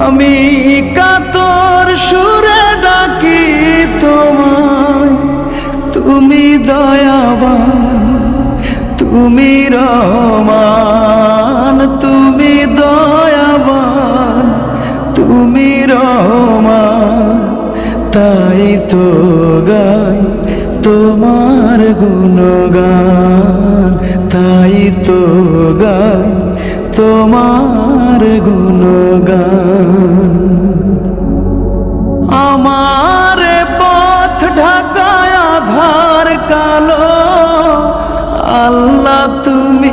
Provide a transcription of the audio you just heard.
আমি কাতর সুরে ডাকি তোমায়, তুমি দয়াবান, তুমি রহমান, তুমি দয়াবান, তুমি রহমান। তাই তো গাই তোমার গুণগান, তাই তো গাই তোমার গুণগান। আমার পথ ঢাকায় আধার কালো, আল্লাহ তুমি